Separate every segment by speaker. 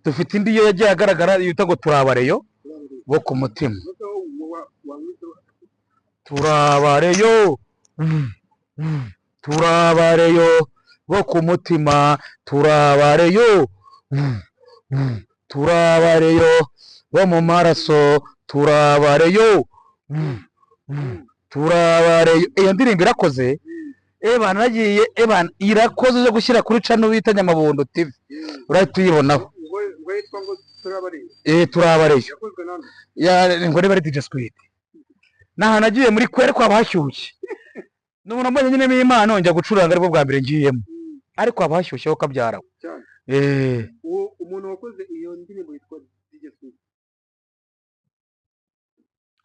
Speaker 1: dufite indi yo yagiye agaragara yita ngo turabareyo bo ku mutima. Turabareyo turabareyo bo ku mutima, turabareyo turabareyo bo mu maraso, turabareyo turabareyo. Iyo ndirimbo irakoze ebana, nagiye ebana irakoze zo gushyira kuri channel bita Nyamabondo TV, urahita uyibonaho. Turabareyo ngo niba ari DJ Squid. Naha nagiye muri kwere kwa bashyushye, n'umuntu mbonye nyine impano njya gucuranga, ariko bwa mbere ngiyemo, ariko abashyushye ho kabyara.
Speaker 2: Umuntu wakoze iyo ndirimbo yitwa DJ Squid,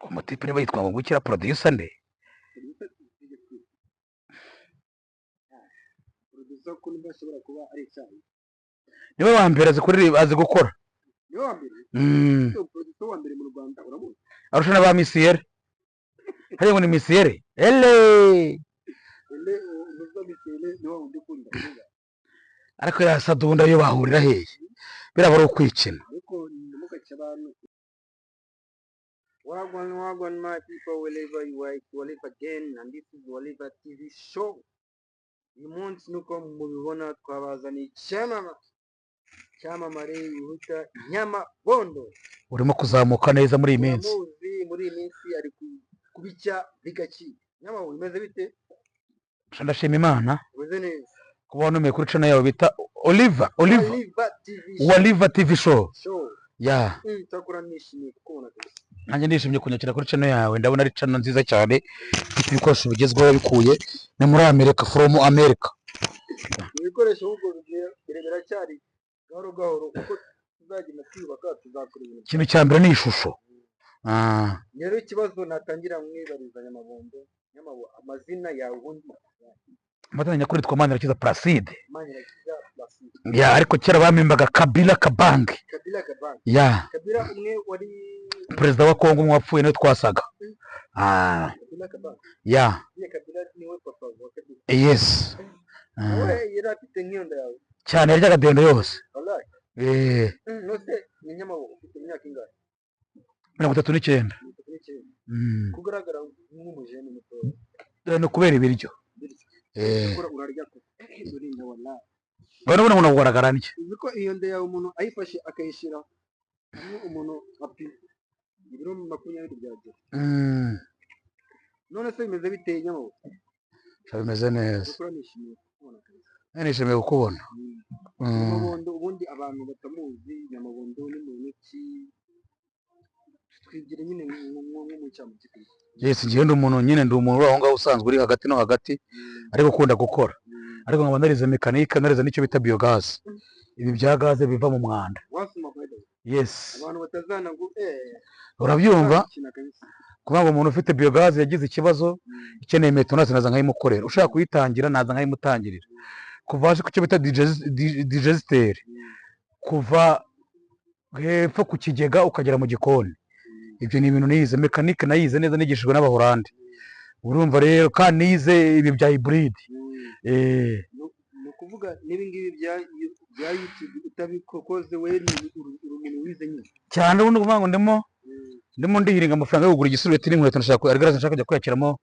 Speaker 1: umutipe niba yitwa ngo gukira producer nde,
Speaker 2: producer ko niba ashobora kuba ari icyayi,
Speaker 1: niwe wa mbere azi gukora,
Speaker 2: niwe wa mbere. Producer wa mbere mu Rwanda uramuzi,
Speaker 1: arusha na ba misiyere. Hariya ngo ni misiyere ariko yasadunda yo bahurira hehe, birabara ukwikina.
Speaker 2: Wagwan my people, wherever you are, wherever again, and this is Waliva TV show. Uyu munsi nuko mubibona twabazaniye cyamamare yihuta Nyamabondo.
Speaker 1: Urimo kuzamuka neza muri iyi minsi.
Speaker 2: Muri iyi minsi ari kubicya bigaki. Nyamabondo imeze bite?
Speaker 1: Ndashima Imana.
Speaker 2: Umeze neza.
Speaker 1: Kuba numeye kuri channel yawe bita Waliva TV show. Ya.
Speaker 2: Takura nishimye kubona kabisa.
Speaker 1: Nanjye ndishimye kunyakira kuri channel yawe, ndabona ari channel nziza cyane, ifite ibikoresho bigezweho bikuye ni muri America, from America.
Speaker 2: Ibikoresho ahubwo birebera cyari gahoro uko tuzagenda twubaka tuzakora ibintu.
Speaker 1: Ikintu cya mbere ni ishusho.
Speaker 2: Rero ikibazo natangira mwibariza Nyamabondo, amazina yawe ubundi.
Speaker 1: Amazina nyakuri twa Manirakiza Placide. Ya, ariko kera bamimbaga Kabila Kabange. Ya.
Speaker 2: Kabila umwe wari
Speaker 1: perezida wa Kongo mwapfuye no twasaga. Ya.
Speaker 2: Kabila niwe papa wa Kabila.
Speaker 1: Yes.
Speaker 2: Wowe yarafite nkiyonda yawe.
Speaker 1: Cyane yaryaga dendo yose.
Speaker 2: Wallahi. Nose ni Nyamabondo ufite imyaka ingahe?
Speaker 1: 39.
Speaker 2: Kugaragara nk'umujene muto.
Speaker 1: No kubera ibiryo.
Speaker 2: Urarya ko. Urinda wallahi.
Speaker 1: Urabona umuntu ugaragara n'iki?
Speaker 2: Uziko iyo nda yawe umuntu ayifashe akayishira umuntu api ibiro 20 byagera. None se bimeze biteye Nyamabondo?
Speaker 1: Bimeze neza. Nishimiye kukubona.
Speaker 2: Nyamabondo ubundi abantu batamuzi, Nyamabondo ni muntu ki? Twibwire nyine nk'umucyamutse.
Speaker 1: Yes, ngiye ndi umuntu nyine, ndi umuntu aho ngaho usanzwe uri hagati no hagati, ariko ukunda gukora. Ariko nkaba narize mekanike, narize nicyo bita biogas. Ibi bya gaze biva mu mwanda. Yes.
Speaker 2: Abantu batazana ngo
Speaker 1: urabyumva? Kuvuga ngo umuntu ufite biogas yagize ikibazo, ikeneye metonase naza nkayimukorera. Ushaka kuyitangira naza nkayimutangirira. Kuva aje ku cyo bita digester. Kuva hepfo ku kigega ukagera mu gikoni. Ibyo ni ibintu nize, mekanike nayize neza, nigishijwe n'Abahorandi. Urumva rero kandi nize ibi bya hybrid.
Speaker 2: No kuvuga nibi ngibi bya YouTube utabikoze we ni umuntu wize nyine.
Speaker 1: Cyane ubundi kuvuga ngo ndimo ndihiringa amafaranga yo kugura igisureti n'inkweto, nshaka kujya kwiyakiramo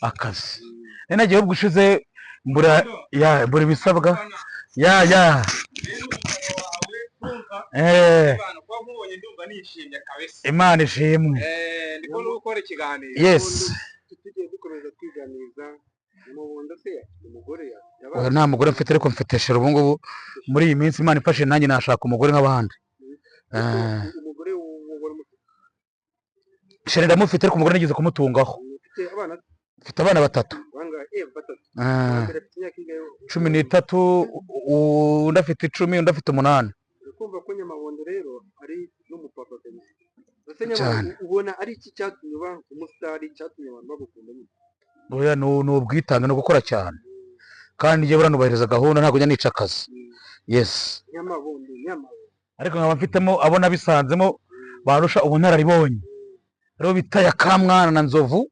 Speaker 1: akazi. Nagiye ubwo ushize mbura ibisabwa. Ya. Imana ishimwe.
Speaker 2: Ndiko gukora ikiganiro.
Speaker 1: Yes.
Speaker 2: Tugiye dukomeza kwiganiza. Nyamabondo se umugore
Speaker 1: yabaye. Nta mugore mfite, ariko mfite shero ubu ngubu muri iyi minsi Imana ifashe nanjye nashaka umugore nk'abandi.
Speaker 2: Umugore
Speaker 1: shero ndamufite, ariko umugore nigeze kumutungaho. Mfite abana 3.
Speaker 2: Banga
Speaker 1: 13, undi afite 10, undi afite 8.
Speaker 2: Kumva ko Nyamabondo rero ari n'umupapa cyane. Ubona ari iki cyatumye uba umusitari, cyatumye abantu bagukunda nyine?
Speaker 1: Oya, ni ubwitange no gukora cyane, kandi njye buranubahiriza gahunda, ntabwo njya nica akazi. Yes.
Speaker 2: Nyamabondo.
Speaker 1: Ariko nkaba mfitemo abo nabisanzemo barusha ubunararibonye, rero bitaya Kamwana na Nzovu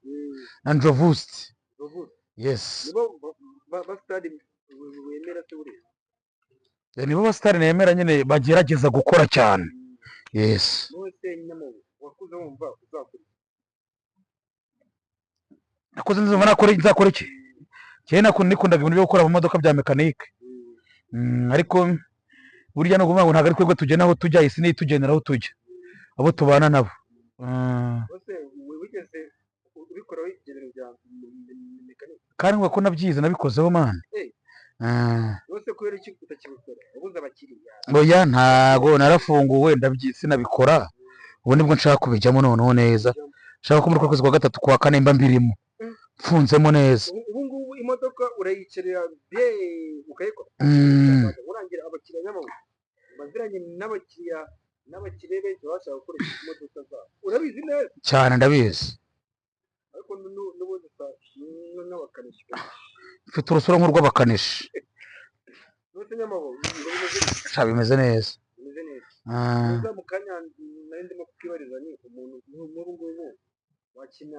Speaker 1: na Njovusti. Yes.
Speaker 2: Nibo basitari wemera se buri
Speaker 1: nibo basitari nemera nyine bagerageza gukora cyane. Yes.
Speaker 2: Nose Nyamabondo wakuze wumva uzakora
Speaker 1: nakoze nzumva nzakora iki cyane nikundaga ibintu byo gukora amamodoka bya mekanike. Ariko burya no kuvuga ngo ntabwo ari twebwe tugena aho tujya, isi niyo itugenera aho tujya, abo tubana nabo.
Speaker 2: Nose wigeze ubikoraho igerero bya mekanike?
Speaker 1: Kandi ngo ko nabyize nabikozeho man.
Speaker 2: Nose kubera iki utakibikora ubuze abakiriya?
Speaker 1: Oya ntago narafunguwe sinabikora, ubu nibwo nshaka kubijyamo noneho neza, nshaka ko muri kwezi kwa gatatu kwa kane mba mbirimo mfunzemo neza.
Speaker 2: Ubu ngubu imodoka urayicerera ukayikora urangira abakiriya Nyamabondo baziranye n'abakiriya benshi bashaka gukoresha imodoka zabo, urabizi neza
Speaker 1: cyane. Ndabizi
Speaker 2: ariko n'ubundi n'abakanishi
Speaker 1: mfite urusoro nk'urw'abakanishi.
Speaker 2: Nose Nyamabondo
Speaker 1: bimeze neza.
Speaker 2: neza mu kanya nari ndimo kukibariza ni umuntu nk'ubu ngubu wakina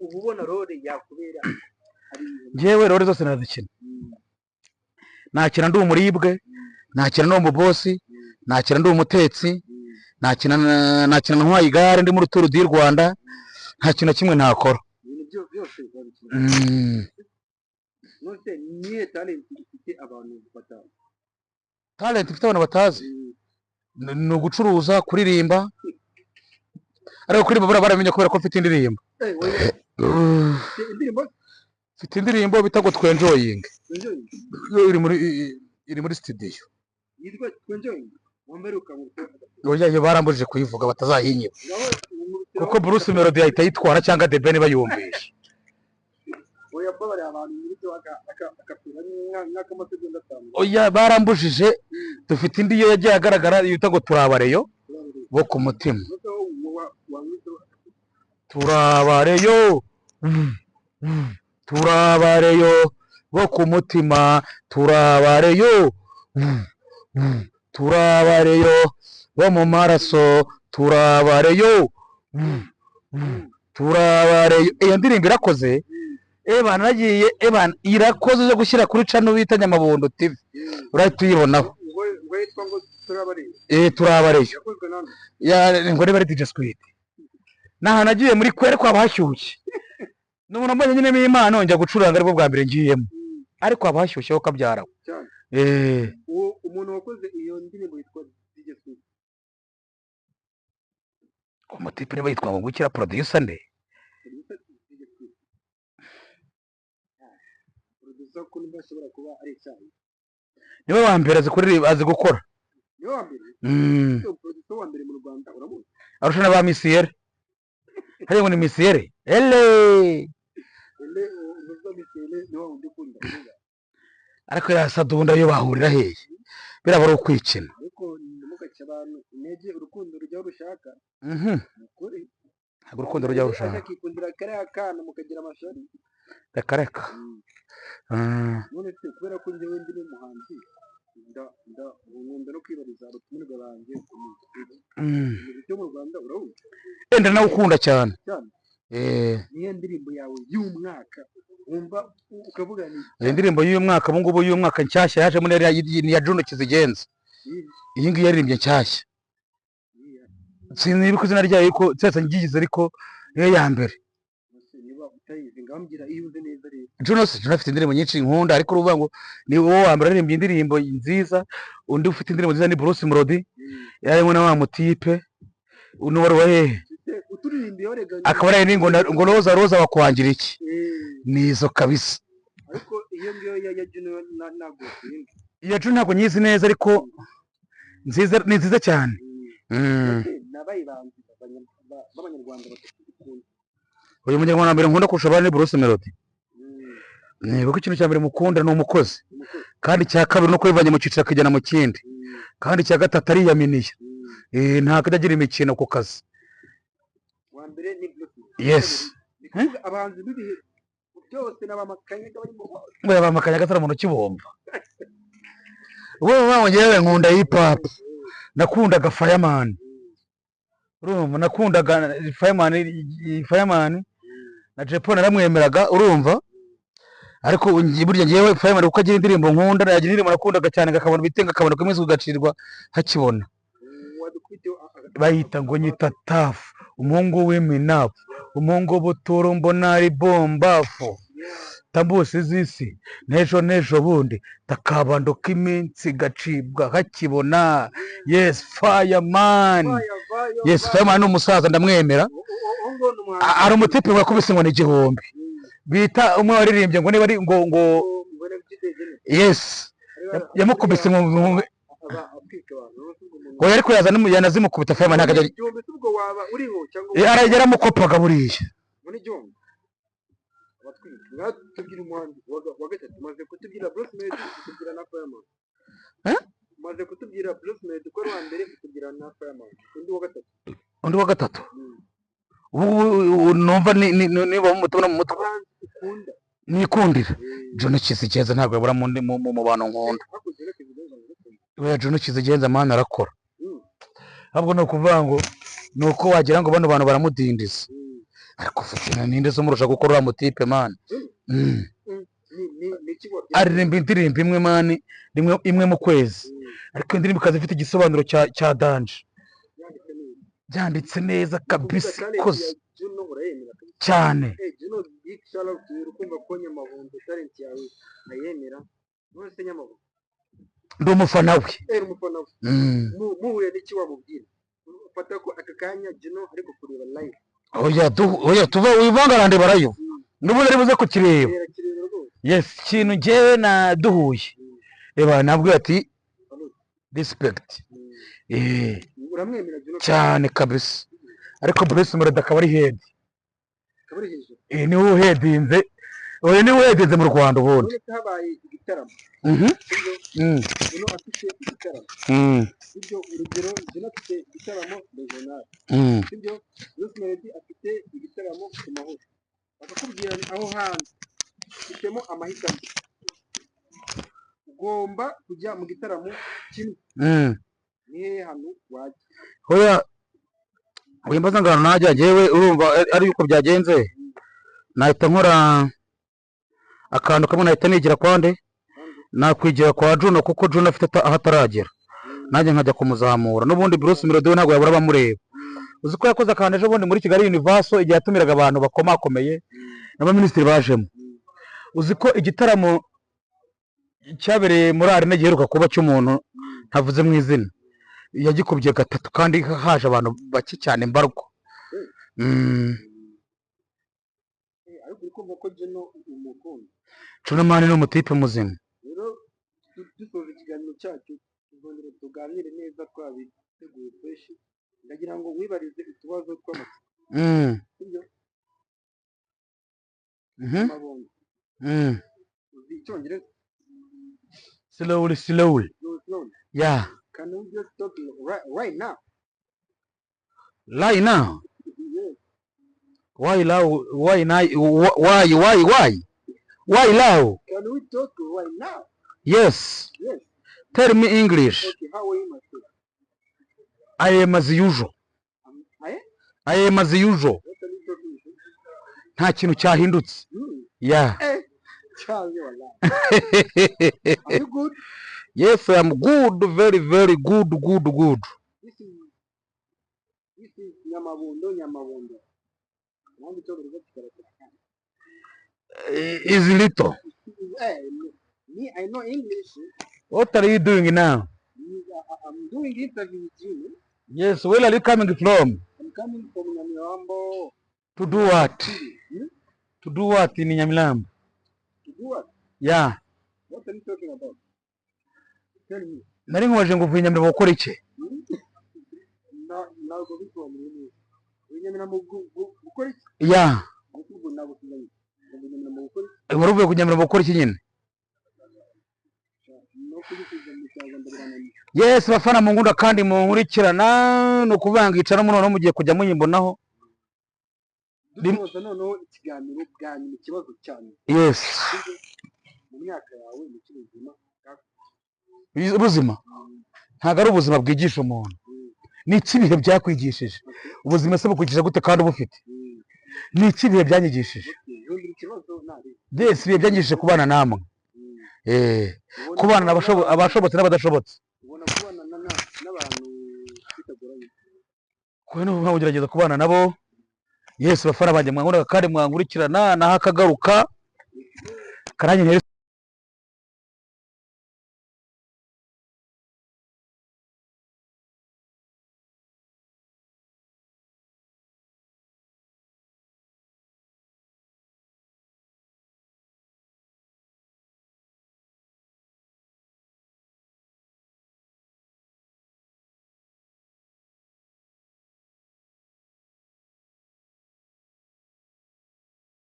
Speaker 2: ubu ubona role yakubera
Speaker 1: njyewe role zose nazikina. Nakina ndi umuribwe, nakina ndi umubosi, nakina ndi umutetsi, nakina ntwaye igare ndi muri Tour du Rwanda, nta kintu na kimwe ntakora.
Speaker 2: ibintu byose babikina. Nose niye talent ifite abantu batazi?
Speaker 1: Talent ifite abantu batazi ni ugucuruza, kuririmba. Ariko kuririmba baramenye kubera ko mfite indirimbo. Mfite indirimbo bita ngo Twenjoying, iri muri studio.
Speaker 2: Yitwa Twenjoying?
Speaker 1: Oya barambujije kuyivuga batazayinyima, kuko Bruce Melody yahita yitwara cyangwa The Ben bayumvisha. Oya barambujije. Dufite indi yo yagiye agaragara yita ngo Turabareyo bo ku mutima. Turabareyo Turabareyo bo ku mutima, turabareyo Turabareyo bo mu maraso, turabareyo Turabareyo. Iyo ndirimbo irakoze nagiye irakoze zo gushyira kuri channel bita Nyamabondo TV, urahita uyibonaho. Turabareyo ngo niba ari DJ Squid. Naha nagiye muri kwere kwa bashyushye, n'umuntu mbonye nyine impano njya gucuranga, ariko bwa mbere ngiyemo, ariko abashyushye ho kabyaraho.
Speaker 2: Umuntu wakoze iyo ndirimbo yitwa DJ Squid,
Speaker 1: umutipe niba yitwa ngo gukira producer nde?
Speaker 2: producer ko ntibashobora kuba ari icyayi.
Speaker 1: Niwe wa mbere azi gukora.
Speaker 2: Niwe wa mbere? Producer wa mbere mu Rwanda urabona?
Speaker 1: Arusha na ba misiyere. Hariya ngo ni misiyere. Ariko yasadunda yo bahurira hehe? Biraba ari ukwikina.
Speaker 2: Ariko ntimugace abantu intege, urukundo rujya rushaka.
Speaker 1: Ntabwo urukundo rujya rushaka.
Speaker 2: Akikundira kariya kana mukagira amashari.
Speaker 1: Reka.
Speaker 2: None se kubera ko njyewe ndi n'umuhanzi nkunda no kwibariza abatumirwa banjye byo mu Rwanda urabona?
Speaker 1: Enda nawe ukunda cyane.
Speaker 2: Niyo ndirimbo yawe y'umwaka wumva ukavuga ni
Speaker 1: indirimbo y'umwaka? Ubu ngubu y'umwaka nshyashya yaje muri ya Juno Kizigenza. Iyi ngiyi yaririmbye nshyashya, sinibuka izina ryayo ariko cyose ngiyize, ariko niyo ya mbere. Juno afite indirimbo nyinshi nkunda, ariko uruvuga ngo ni wowe wa mbere aririmbye indirimbo nziza. Undi ufite indirimbo nziza ni Bruce Melody, yarimo na wa mutipe n'uwari wa hehe, akaba ari ngo roza bakwangira iki. Nizo kabisa.
Speaker 2: Ariko iyo ngiyo ya Juno ntabwo
Speaker 1: iya Juno ntabwo nyizi neza, ariko ni nziza cyane.
Speaker 2: N'abayibanzi b'abanyarwanda bakunda.
Speaker 1: Uyu munyarwanda mbere nkunda kurusha abandi ni Bruce Melody. Kuko ikintu cya mbere mukunda ni umukozi, kandi icya kabiri no kwivanya mu cyiciro akajyana mu kindi, kandi icya gatatu ariyaminiye. Ntabwo ajya agira imikino ku kazi.
Speaker 2: Wa mbere ni Bruce.
Speaker 1: Yes.
Speaker 2: Abahanzi b'ibihe byose n'abamakanyaga barimo.
Speaker 1: Abamakanyaga atari umuntu ukibumva. Wowe ngewe nkunda hip hop, nakundaga Fireman. Urumva nakundaga Fireman na Jepo naramwemeraga, urumva. ariko burya ngewe Fireman uko agira indirimbo nkunda yagira indirimbo nakundaga cyane ngakabona bitenga akabona ko iminsi ugacirwa hakibona bayita ngo nyita tafu umuhungu w'iminapu umuhungu w'ubuturu mbona ari bombafu tambusi z'isi n'ejo bundi takabando k'iminsi gacibwa hakibona yes Fireman yes Fireman ni umusaza ndamwemera ari umutipe wakubise ngo ni igihumbi bita umwe waririmbye ngo niba ari ngo yes yamukubise ngo ngo yari kuyaza yanazimukubita Fireman ntago aragera mukopaga buriya
Speaker 2: tubwira umuhanzi wa gatatu maze kutubwira Bruce Melody kutubwira na Fireman maze kutubwira Bruce Melody ko wa mbere kutubwira na Fireman undi wa gatatu ubu numva niba mutubona mu mutwe nikundira John Kizigenza ntabwo yabura mu bantu nkunda we John Kizigenza mana arakora ahubwo no kuvuga ngo nuko wagira ngo bano bantu baramudindiza ariko ufite ninde zo murusha gukora wa mutipe man aririmba indirimbo imwe man imwe mu kwezi ariko indirimbo ikaza ifite igisobanuro cya danje byanditse neza kabisa koze cyane ndi umufana we muhuye n'iki wamubwira ufata ko aka kanya Juno ariko kureba live
Speaker 1: oya tuva wivangarande barayo n'ubundi ari buze kukireba yes kintu ngewe naduhuye reba nabwo ati respect
Speaker 2: uramwemera Juno
Speaker 1: cyane kabisa ariko Bruce Melody akaba ari head niwe uhedinze mu Rwanda ubundi
Speaker 2: habaye igitaramo Juno afite igitaramo ibyo urugero Juno afite igitaramo regional ibyo Bruce Melody afite igitaramo ku mahoro bakakubwira aho hantu ufitemo amahitamo ugomba kujya mu gitaramo kimwe nihe hano wajya
Speaker 1: hoya wimbaza ngano najya ngewe urumva ari uko byagenze nahita nkora akantu kamwe nahita nigira kwande nakwigira kwa Juno kuko Juno afite aho ataragera nanjye nkajya kumuzamura n'ubundi Bruce Melody we ntabwo yabura bamureba uzi ko yakoze akantu ejo bundi muri Kigali Universo igihe yatumiraga abantu bakomakomeye n'abaminisitiri bajemo uzi ko igitaramo cyabereye muri arena giheruka kuba cy'umuntu ntavuze mu izina yagikubye gatatu kandi haje abantu bake cyane mbarwa
Speaker 2: ariko ukumva ko Juno umukunda
Speaker 1: Juno man ni umutipe muzima
Speaker 2: rero dusoza ikiganiro cyacu tuzongera tuganire neza twabiteguye fresh ndagira ngo wibarize utubazo tw'amatsiko Nyamabondo uzi icyongereza
Speaker 1: slowly yeah
Speaker 2: can you just talk right now
Speaker 1: lie now
Speaker 2: yes.
Speaker 1: why now
Speaker 2: Can we talk right now?
Speaker 1: Yes. Tell me English.
Speaker 2: Okay, how are you, my friend?
Speaker 1: I am as usual. I am as usual. Nta kintu cyahindutse. Yeah.
Speaker 2: Charlie, are you good?
Speaker 1: Yes, I am good, very, very good.
Speaker 2: This is Nyamabondo.
Speaker 1: Is little.
Speaker 2: Me, I know English.
Speaker 1: What are you doing now?
Speaker 2: I'm doing interview with you.
Speaker 1: Yes, where are you coming from?
Speaker 2: I'm coming from Nyamirambo.
Speaker 1: To do what? To do what in Nyamirambo?
Speaker 2: To do what?
Speaker 1: Yeah.
Speaker 2: What are you talking about? Tell me.
Speaker 1: Nari nkwaje ngo uvuye Nyamirambo gukora iki?
Speaker 2: Ntabwo bisobanuye neza. Nyamirambo gukora iki?
Speaker 1: Yeah. Wari uvuye ku Nyamirambo gukora iki nyine? Yes, bafana mu ngunda kandi mu nkurikirana no kubangica no munono mugiye kujya munyimbonaho.
Speaker 2: Dusoza noneho ikiganiro bwanyu mu kibazo cyane.
Speaker 1: Yes.
Speaker 2: Mu myaka yawe mu kibuzima.
Speaker 1: Ubuzima ntago ari ubuzima bwigisha umuntu. Ni ikibihe byakwigishije. Ubuzima se bukwigisha gute kandi ubufite? Ni ikibihe byanyigishije.
Speaker 2: ntugire ikibazo ntari
Speaker 1: byese ibihe byangishije kubana namwe kubana abashobotse n'abadashobotse
Speaker 2: ubona kubana n'abantu bitagoranye
Speaker 1: kuko n'ubu ngerageza kubana nabo yesu bafana banjye mwangurira kandi mwangurikirana naho akagaruka karanjye